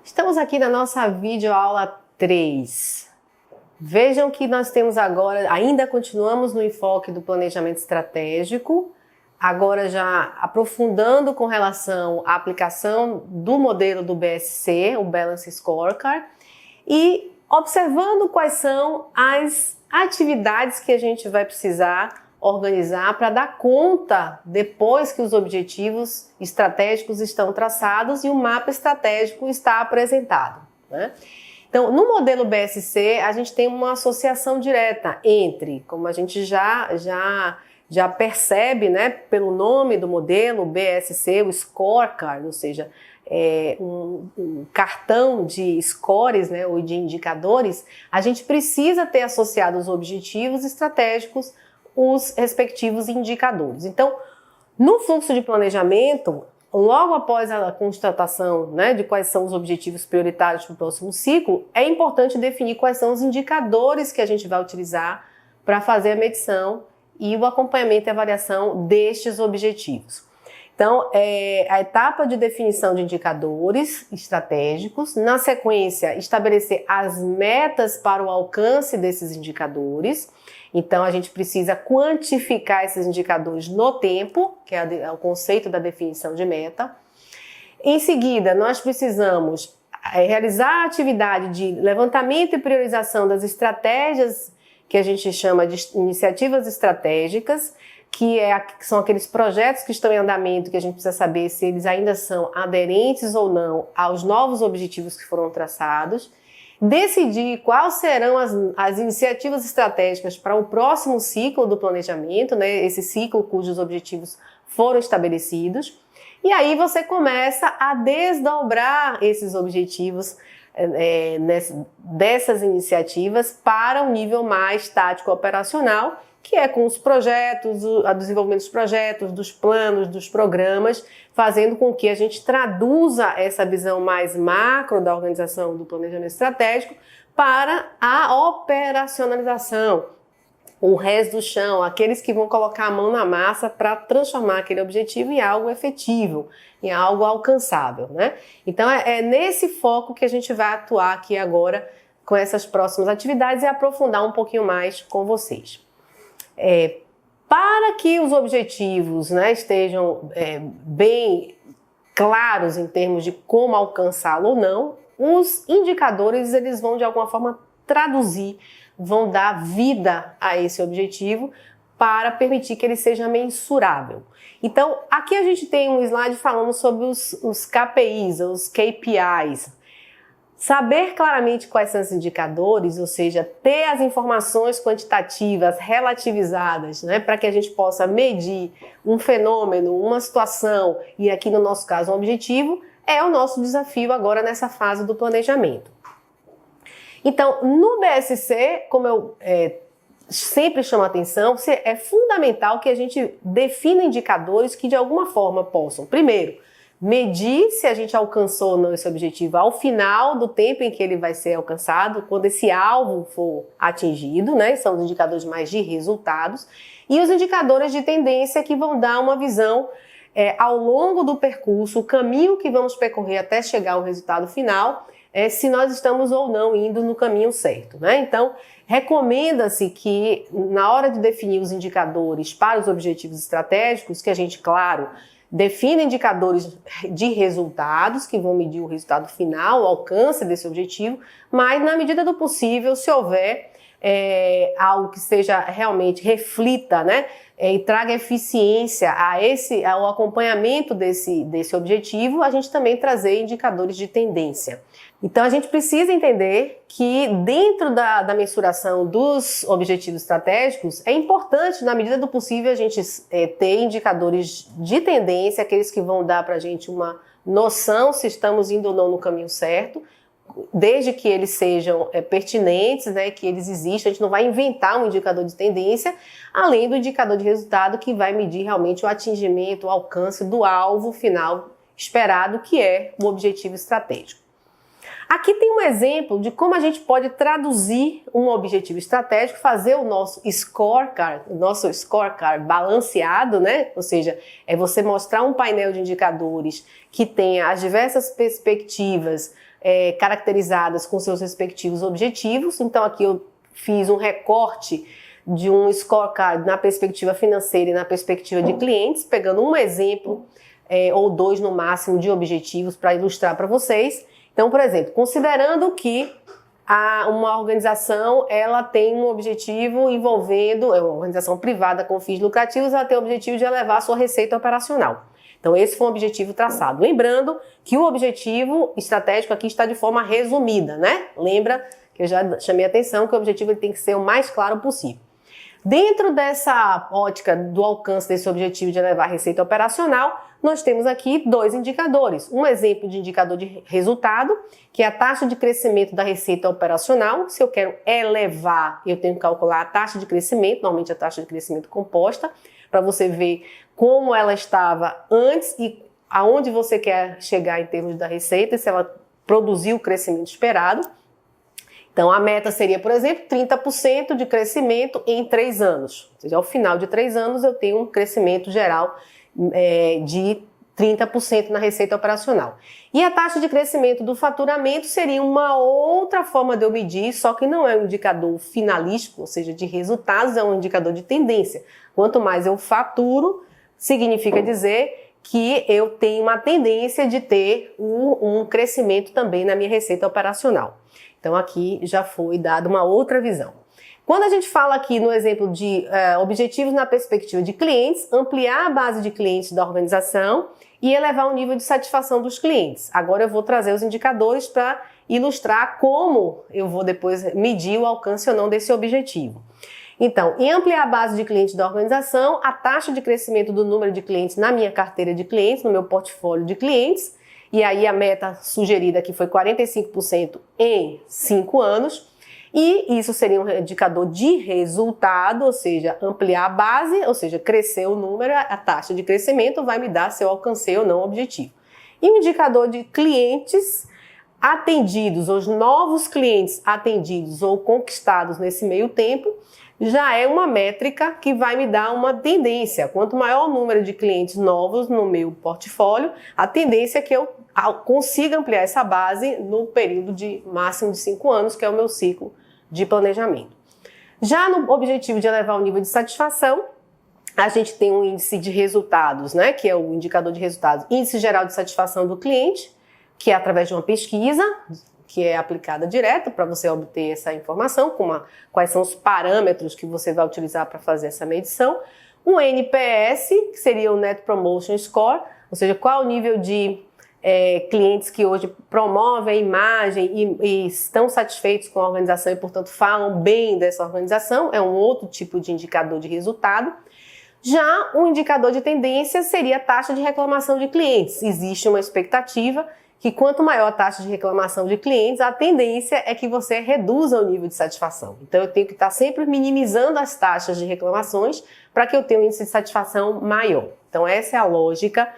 Estamos aqui na nossa videoaula 3. Vejam que nós temos agora, ainda continuamos no enfoque do planejamento estratégico, agora já aprofundando com relação à aplicação do modelo do BSC, o Balance Scorecard, e observando quais são as atividades que a gente vai precisar organizar para dar conta depois que os objetivos estratégicos estão traçados e o mapa estratégico está apresentado, né? Então, no modelo BSC, a gente tem uma associação direta entre, como a gente já percebe, né, pelo nome do modelo, BSC, o scorecard, ou seja, um cartão de scores, né, ou de indicadores, a gente precisa ter associado os objetivos estratégicos os respectivos indicadores. Então, no fluxo de planejamento, logo após a constatação, né, de quais são os objetivos prioritários para o próximo ciclo, é importante definir quais são os indicadores que a gente vai utilizar para fazer a medição e o acompanhamento e avaliação destes objetivos. Então, a etapa de definição de indicadores estratégicos, na sequência, estabelecer as metas para o alcance desses indicadores. Então, a gente precisa quantificar esses indicadores no tempo, que é o conceito da definição de meta. Em seguida, nós precisamos realizar a atividade de levantamento e priorização das estratégias que a gente chama de iniciativas estratégicas, que são aqueles projetos que estão em andamento, que a gente precisa saber se eles ainda são aderentes ou não aos novos objetivos que foram traçados. Decidir quais serão as iniciativas estratégicas para o próximo ciclo do planejamento, né? Esse ciclo cujos objetivos foram estabelecidos. E aí você começa a desdobrar esses objetivos dessas iniciativas para um nível mais tático operacional, que é com os projetos, o desenvolvimento dos projetos, dos planos, dos programas, fazendo com que a gente traduza essa visão mais macro da organização do planejamento estratégico para a operacionalização, o resto do chão, aqueles que vão colocar a mão na massa para transformar aquele objetivo em algo efetivo, em algo alcançável, né? Então é nesse foco que a gente vai atuar aqui agora com essas próximas atividades e aprofundar um pouquinho mais com vocês. Para que os objetivos, né, estejam bem claros em termos de como alcançá-lo ou não, os indicadores eles vão de alguma forma traduzir, vão dar vida a esse objetivo para permitir que ele seja mensurável. Então, aqui a gente tem um slide falando sobre os KPIs, os KPIs. Saber claramente quais são os indicadores, ou seja, ter as informações quantitativas relativizadas, né, para que a gente possa medir um fenômeno, uma situação e aqui no nosso caso um objetivo, é o nosso desafio agora nessa fase do planejamento. Então, no BSC, como eu sempre chamo a atenção, é fundamental que a gente defina indicadores que de alguma forma possam, primeiro, medir se a gente alcançou ou não esse objetivo ao final do tempo em que ele vai ser alcançado, quando esse alvo for atingido, né? São os indicadores mais de resultados. E os indicadores de tendência que vão dar uma visão ao longo do percurso, o caminho que vamos percorrer até chegar ao resultado final, se nós estamos ou não indo no caminho certo, né? Então, recomenda-se que na hora de definir os indicadores para os objetivos estratégicos, que a gente, claro, define indicadores de resultados que vão medir o resultado final, o alcance desse objetivo, mas na medida do possível, se houver algo que seja realmente reflita, né, e traga eficiência ao acompanhamento desse objetivo, a gente também trazer indicadores de tendência. Então a gente precisa entender que dentro da mensuração dos objetivos estratégicos é importante, na medida do possível, a gente ter indicadores de tendência, aqueles que vão dar para a gente uma noção se estamos indo ou não no caminho certo, desde que eles sejam pertinentes, né, que eles existam. A gente não vai inventar um indicador de tendência, além do indicador de resultado que vai medir realmente o atingimento, o alcance do alvo final esperado, que é o objetivo estratégico. Aqui tem um exemplo de como a gente pode traduzir um objetivo estratégico, fazer o nosso scorecard balanceado, né? Ou seja, é você mostrar um painel de indicadores que tenha as diversas perspectivas caracterizadas com seus respectivos objetivos. Então aqui eu fiz um recorte de um scorecard na perspectiva financeira e na perspectiva de clientes, pegando um exemplo ou dois no máximo de objetivos para ilustrar para vocês. Então, por exemplo, considerando que uma organização ela tem um objetivo envolvendo, uma organização privada com fins lucrativos, ela tem o objetivo de elevar a sua receita operacional. Então, esse foi um objetivo traçado. Lembrando que o objetivo estratégico aqui está de forma resumida, né? Lembra que eu já chamei a atenção que o objetivo ele tem que ser o mais claro possível. Dentro dessa ótica do alcance desse objetivo de elevar a receita operacional, nós temos aqui dois indicadores. Um exemplo de indicador de resultado, que é a taxa de crescimento da receita operacional. Se eu quero elevar, eu tenho que calcular a taxa de crescimento, normalmente a taxa de crescimento composta, para você ver como ela estava antes e aonde você quer chegar em termos da receita, e se ela produziu o crescimento esperado. Então, a meta seria, por exemplo, 30% de crescimento em 3 anos. Ou seja, ao final de 3 anos eu tenho um crescimento geral de 30% na receita operacional. E a taxa de crescimento do faturamento seria uma outra forma de eu medir, só que não é um indicador finalístico, ou seja, de resultados, é um indicador de tendência. Quanto mais eu faturo, significa dizer que eu tenho uma tendência de ter um crescimento também na minha receita operacional. Então aqui já foi dada uma outra visão. Quando a gente fala aqui no exemplo de objetivos na perspectiva de clientes, ampliar a base de clientes da organização e elevar o nível de satisfação dos clientes. Agora eu vou trazer os indicadores para ilustrar como eu vou depois medir o alcance ou não desse objetivo. Então, em ampliar a base de clientes da organização, a taxa de crescimento do número de clientes na minha carteira de clientes, no meu portfólio de clientes, e aí a meta sugerida aqui foi 45% em 5 anos, e isso seria um indicador de resultado, ou seja, ampliar a base, ou seja, crescer o número, a taxa de crescimento vai me dar se eu alcancei ou não o objetivo. E o indicador de clientes atendidos, os novos clientes atendidos ou conquistados nesse meio tempo, já é uma métrica que vai me dar uma tendência. Quanto maior o número de clientes novos no meu portfólio, a tendência é que eu consiga ampliar essa base no período de máximo de 5 anos, que é o meu ciclo de planejamento. Já no objetivo de elevar o nível de satisfação, a gente tem um índice de resultados, né, que é o indicador de resultados, índice geral de satisfação do cliente, que é através de uma pesquisa, que é aplicada direto para você obter essa informação, quais são os parâmetros que você vai utilizar para fazer essa medição. Um NPS, que seria o Net Promotion Score, ou seja, qual o nível de clientes que hoje promovem a imagem e estão satisfeitos com a organização e, portanto, falam bem dessa organização, é um outro tipo de indicador de resultado. Já um indicador de tendência seria a taxa de reclamação de clientes. Existe uma expectativa que quanto maior a taxa de reclamação de clientes, a tendência é que você reduza o nível de satisfação. Então eu tenho que estar sempre minimizando as taxas de reclamações para que eu tenha um índice de satisfação maior. Então essa é a lógica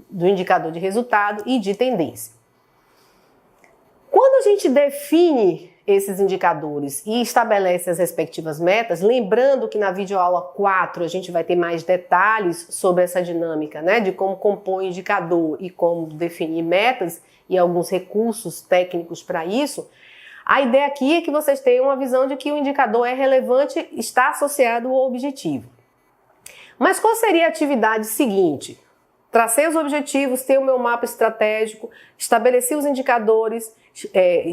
do indicador de resultado e de tendência. Quando a gente define esses indicadores e estabelece as respectivas metas, lembrando que na videoaula 4 a gente vai ter mais detalhes sobre essa dinâmica, né, de como compor o indicador e como definir metas e alguns recursos técnicos para isso, a ideia aqui é que vocês tenham uma visão de que o indicador é relevante, está associado ao objetivo. Mas qual seria a atividade seguinte? Tracei os objetivos, tenho o meu mapa estratégico, estabeleci os indicadores,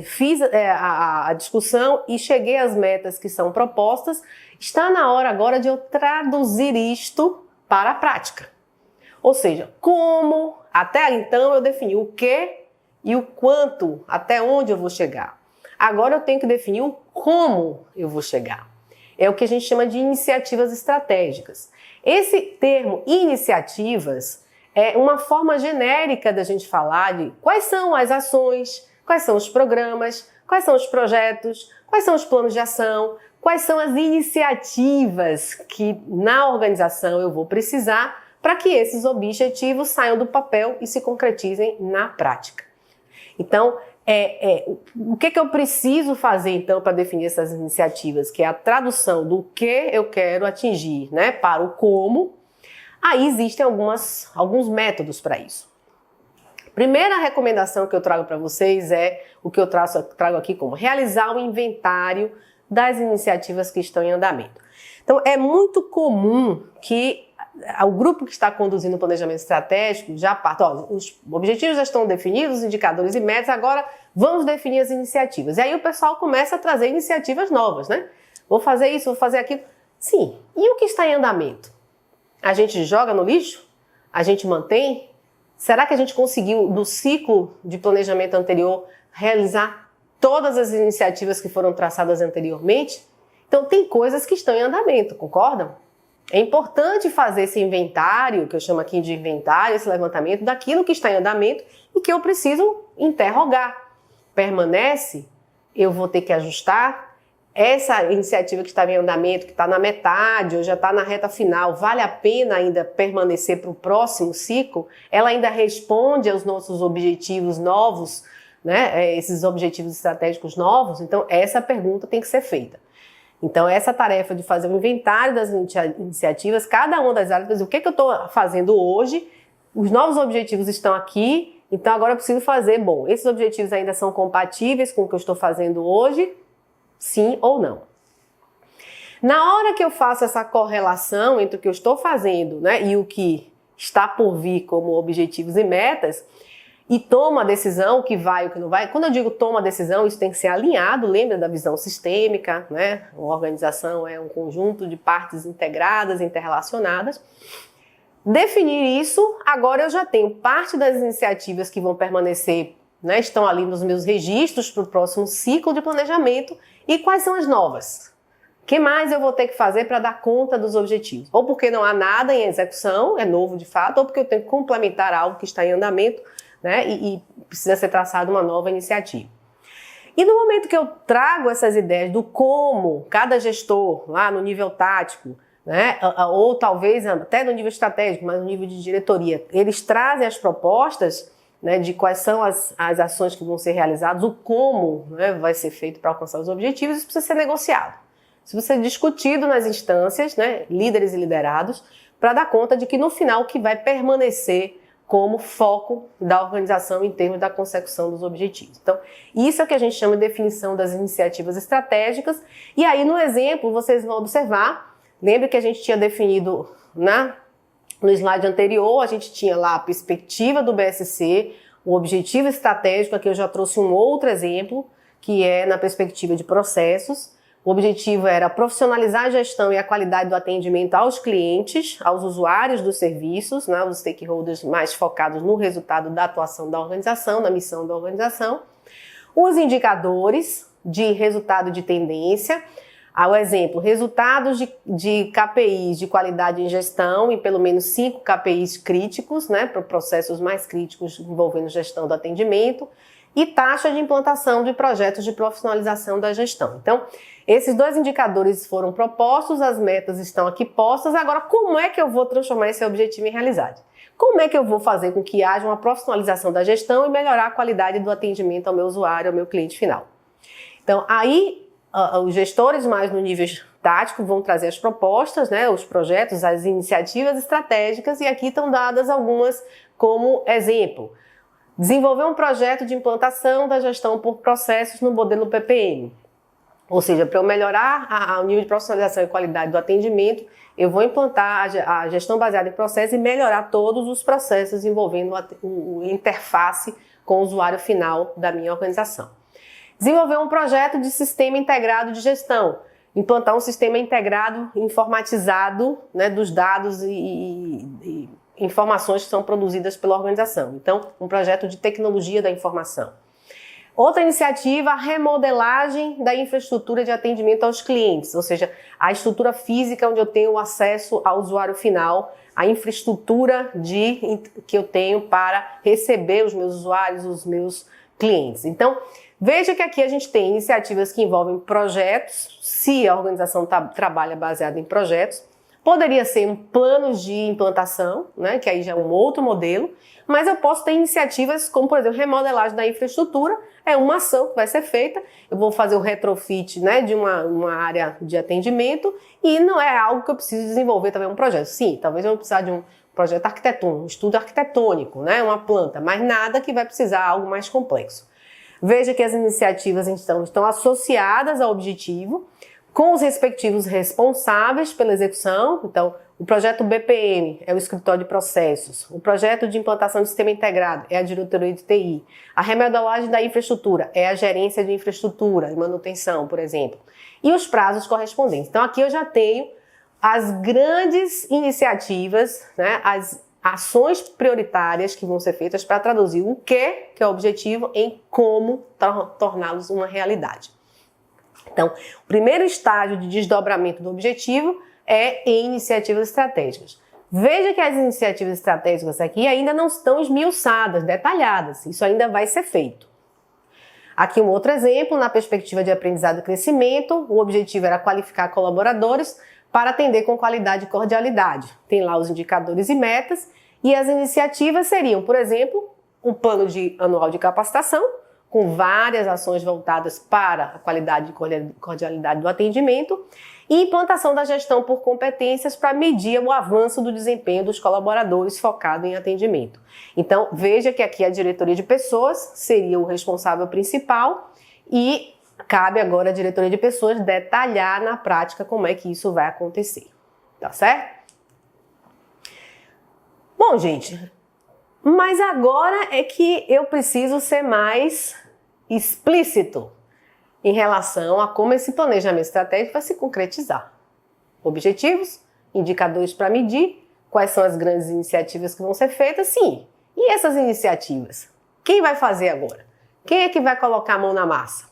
fiz a discussão e cheguei às metas que são propostas. Está na hora agora de eu traduzir isto para a prática. Ou seja, como até então eu defini o que e o quanto, até onde eu vou chegar. Agora eu tenho que definir o como eu vou chegar. É o que a gente chama de iniciativas estratégicas. Esse termo iniciativas é uma forma genérica da gente falar de quais são as ações, quais são os programas, quais são os projetos, quais são os planos de ação, quais são as iniciativas que na organização eu vou precisar para que esses objetivos saiam do papel e se concretizem na prática. Então, o que eu preciso fazer então para definir essas iniciativas, que é a tradução do que eu quero atingir, né, para o como. Aí existem alguns métodos para isso. Primeira recomendação que eu trago para vocês é o que eu trago aqui como realizar um inventário das iniciativas que estão em andamento. Então, é muito comum que o grupo que está conduzindo o planejamento estratégico já parta, os objetivos já estão definidos, os indicadores e metas, agora vamos definir as iniciativas. E aí o pessoal começa a trazer iniciativas novas, né? Vou fazer isso, vou fazer aquilo. Sim, e o que está em andamento? A gente joga no lixo? A gente mantém? Será que a gente conseguiu, no ciclo de planejamento anterior, realizar todas as iniciativas que foram traçadas anteriormente? Então, tem coisas que estão em andamento, concordam? É importante fazer esse inventário, que eu chamo aqui de inventário, esse levantamento daquilo que está em andamento e que eu preciso interrogar. Permanece? Eu vou ter que ajustar? Essa iniciativa que está em andamento, que está na metade ou já está na reta final, vale a pena ainda permanecer para o próximo ciclo? Ela ainda responde aos nossos objetivos novos, né? Esses objetivos estratégicos novos? Então, essa pergunta tem que ser feita. Então, essa tarefa de fazer um inventário das iniciativas, cada uma das áreas, o que eu estou fazendo hoje, os novos objetivos estão aqui, então agora eu preciso fazer, bom, esses objetivos ainda são compatíveis com o que eu estou fazendo hoje? Sim ou não? Na hora que eu faço essa correlação entre o que eu estou fazendo, né, e o que está por vir como objetivos e metas, e toma a decisão, o que vai e o que não vai. Quando eu digo toma a decisão, isso tem que ser alinhado, lembra da visão sistêmica, né? Uma organização é um conjunto de partes integradas, interrelacionadas. Definir isso, agora eu já tenho parte das iniciativas que vão permanecer, né? Estão ali nos meus registros para o próximo ciclo de planejamento. E quais são as novas? O que mais eu vou ter que fazer para dar conta dos objetivos? Ou porque não há nada em execução, é novo de fato, ou porque eu tenho que complementar algo que está em andamento, né, e precisa ser traçada uma nova iniciativa. E no momento que eu trago essas ideias do como cada gestor, lá no nível tático, né, ou talvez até no nível estratégico, mas no nível de diretoria, eles trazem as propostas, né, de quais são as ações que vão ser realizadas, o como, né, vai ser feito para alcançar os objetivos, isso precisa ser negociado. Isso precisa ser discutido nas instâncias, né, líderes e liderados, para dar conta de que no final o que vai permanecer como foco da organização em termos da consecução dos objetivos. Então, isso é o que a gente chama de definição das iniciativas estratégicas. E aí, no exemplo, vocês vão observar, lembra que a gente tinha definido no slide anterior, a gente tinha lá a perspectiva do BSC, o objetivo estratégico, aqui eu já trouxe um outro exemplo, que é na perspectiva de processos. O objetivo era profissionalizar a gestão e a qualidade do atendimento aos clientes, aos usuários dos serviços, né, os stakeholders mais focados no resultado da atuação da organização, na missão da organização. Os indicadores de resultado de tendência, ao exemplo, resultados de KPIs de qualidade em gestão em pelo menos 5 KPIs críticos, né, para processos mais críticos envolvendo gestão do atendimento, e taxa de implantação de projetos de profissionalização da gestão. Então, esses dois indicadores foram propostos, as metas estão aqui postas. Agora, como é que eu vou transformar esse objetivo em realidade? Como é que eu vou fazer com que haja uma profissionalização da gestão e melhorar a qualidade do atendimento ao meu usuário, ao meu cliente final? Então, aí, os gestores mais no nível tático vão trazer as propostas, né, os projetos, as iniciativas estratégicas, e aqui estão dadas algumas como exemplo. Desenvolver um projeto de implantação da gestão por processos no modelo PPM. Ou seja, para eu melhorar o nível de profissionalização e qualidade do atendimento, eu vou implantar a gestão baseada em processos e melhorar todos os processos envolvendo a interface com o usuário final da minha organização. Desenvolver um projeto de sistema integrado de gestão. Implantar um sistema integrado, informatizado, né, dos dados e informações que são produzidas pela organização. Então, um projeto de tecnologia da informação. Outra iniciativa, a remodelagem da infraestrutura de atendimento aos clientes, ou seja, a estrutura física onde eu tenho acesso ao usuário final, a infraestrutura que eu tenho para receber os meus usuários, os meus clientes. Então, veja que aqui a gente tem iniciativas que envolvem projetos, se a organização trabalha baseada em projetos. Poderia ser um plano de implantação, né, que aí já é um outro modelo, mas eu posso ter iniciativas como, por exemplo, remodelagem da infraestrutura, é uma ação que vai ser feita, eu vou fazer o retrofit, né, de uma área de atendimento e não é algo que eu preciso desenvolver também um projeto. Sim, talvez eu vou precisar de um projeto arquitetônico, um estudo arquitetônico, né? Uma planta, mas nada que vai precisar de algo mais complexo. Veja que as iniciativas estão associadas ao objetivo, com os respectivos responsáveis pela execução. Então, o projeto BPM é o escritório de processos, o projeto de implantação de sistema integrado é a diretoria de TI, a remodelagem da infraestrutura é a gerência de infraestrutura e manutenção, por exemplo, e os prazos correspondentes. Então, aqui eu já tenho as grandes iniciativas, né, as ações prioritárias que vão ser feitas para traduzir o que é o objetivo em como torná-los uma realidade. Então, o primeiro estágio de desdobramento do objetivo é em iniciativas estratégicas. Veja que as iniciativas estratégicas aqui ainda não estão esmiuçadas, detalhadas. Isso ainda vai ser feito. Aqui um outro exemplo, na perspectiva de aprendizado e crescimento, o objetivo era qualificar colaboradores para atender com qualidade e cordialidade. Tem lá os indicadores e metas, e as iniciativas seriam, por exemplo, um plano anual de capacitação, com várias ações voltadas para a qualidade e cordialidade do atendimento, e implantação da gestão por competências para medir o avanço do desempenho dos colaboradores focado em atendimento. Então, veja que aqui a diretoria de pessoas seria o responsável principal e cabe agora à diretoria de pessoas detalhar na prática como é que isso vai acontecer. Tá certo? Bom, gente, mas agora é que eu preciso ser mais explícito em relação a como esse planejamento estratégico vai se concretizar. Objetivos, indicadores para medir, quais são as grandes iniciativas que vão ser feitas, sim. E essas iniciativas? Quem vai fazer agora? Quem é que vai colocar a mão na massa?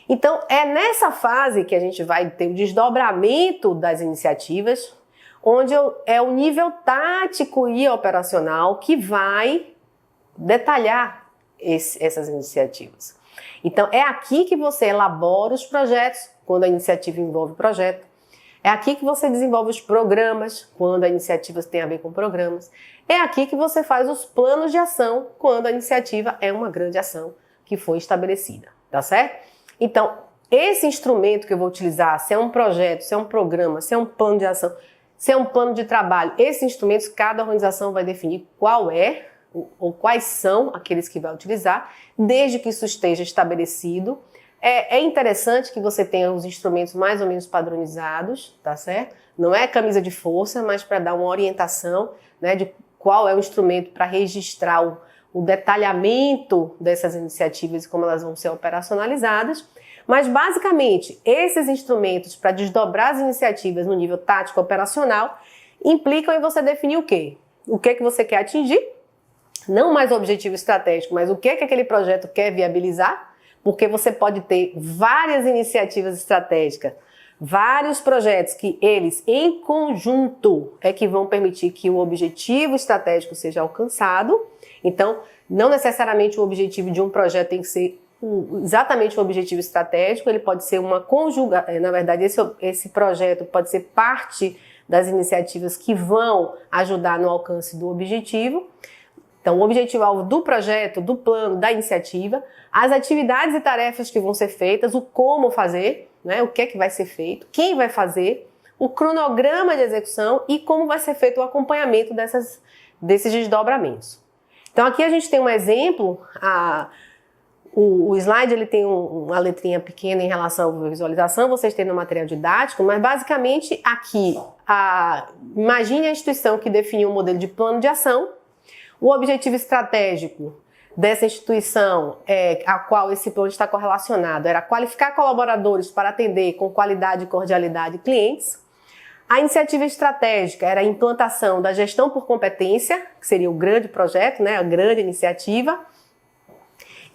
Então, é nessa fase que a gente vai ter o desdobramento das iniciativas, onde é o nível tático e operacional que vai detalhar essas iniciativas. Então, é aqui que você elabora os projetos, quando a iniciativa envolve projeto. É aqui que você desenvolve os programas, quando a iniciativa tem a ver com programas. É aqui que você faz os planos de ação, quando a iniciativa é uma grande ação que foi estabelecida, tá certo? Então, esse instrumento que eu vou utilizar, se é um projeto, se é um programa, se é um plano de ação, se é um plano de trabalho, esses instrumentos, cada organização vai definir qual é ou quais são aqueles que vai utilizar, desde que isso esteja estabelecido. É interessante que você tenha os instrumentos mais ou menos padronizados, tá certo? Não é camisa de força, mas para dar uma orientação, né, de qual é o instrumento para registrar o detalhamento dessas iniciativas e como elas vão ser operacionalizadas. Mas, basicamente, esses instrumentos para desdobrar as iniciativas no nível tático operacional implicam em você definir o quê? O que você quer atingir? Não mais o objetivo estratégico, mas o que aquele projeto quer viabilizar, porque você pode ter várias iniciativas estratégicas, vários projetos que eles, em conjunto, é que vão permitir que o objetivo estratégico seja alcançado. Então, não necessariamente o objetivo de um projeto tem que ser exatamente o objetivo estratégico, ele pode ser uma conjugação, na verdade esse projeto pode ser parte das iniciativas que vão ajudar no alcance do objetivo. Então, o objetivo-alvo do projeto, do plano, da iniciativa, as atividades e tarefas que vão ser feitas, o como fazer, né, o que é que vai ser feito, quem vai fazer, o cronograma de execução e como vai ser feito o acompanhamento desses desdobramentos. Então, aqui a gente tem um exemplo, o slide ele tem uma letrinha pequena em relação à visualização, vocês têm no material didático, mas basicamente aqui, imagine a instituição que definiu um modelo de plano de ação. O objetivo estratégico dessa instituição, a qual esse plano está correlacionado, era qualificar colaboradores para atender com qualidade e cordialidade clientes. A iniciativa estratégica era a implantação da gestão por competência, que seria o grande projeto, né, a grande iniciativa.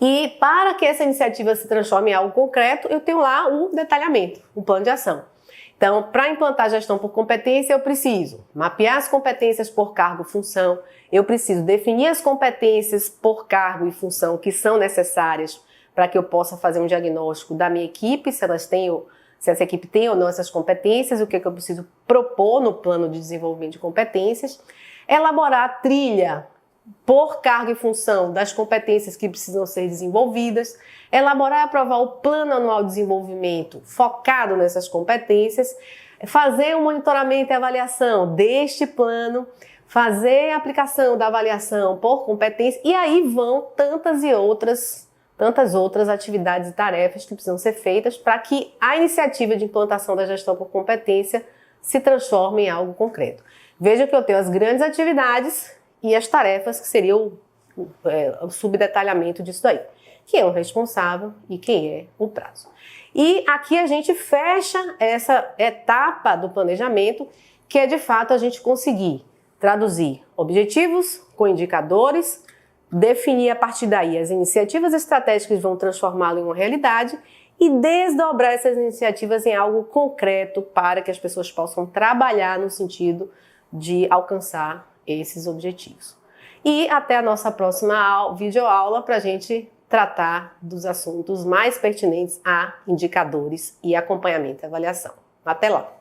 E para que essa iniciativa se transforme em algo concreto, eu tenho lá o detalhamento, o plano de ação. Então, para implantar a gestão por competência, eu preciso mapear as competências por cargo e função, eu preciso definir as competências por cargo e função que são necessárias para que eu possa fazer um diagnóstico da minha equipe, se essa equipe tem ou não essas competências, o que eu preciso propor no plano de desenvolvimento de competências, elaborar a trilha por cargo e função das competências que precisam ser desenvolvidas, elaborar e aprovar o plano anual de desenvolvimento focado nessas competências, fazer um monitoramento e avaliação deste plano, fazer a aplicação da avaliação por competência, e aí vão tantas outras atividades e tarefas que precisam ser feitas para que a iniciativa de implantação da gestão por competência se transforme em algo concreto. Veja que eu tenho as grandes atividades e as tarefas que seriam o subdetalhamento disso daí. Quem é o responsável e quem é o prazo. E aqui a gente fecha essa etapa do planejamento, que é de fato a gente conseguir traduzir objetivos com indicadores, definir a partir daí as iniciativas estratégicas que vão transformá-lo em uma realidade e desdobrar essas iniciativas em algo concreto para que as pessoas possam trabalhar no sentido de alcançar esses objetivos. E até a nossa próxima videoaula para a gente tratar dos assuntos mais pertinentes a indicadores e acompanhamento e avaliação. Até lá!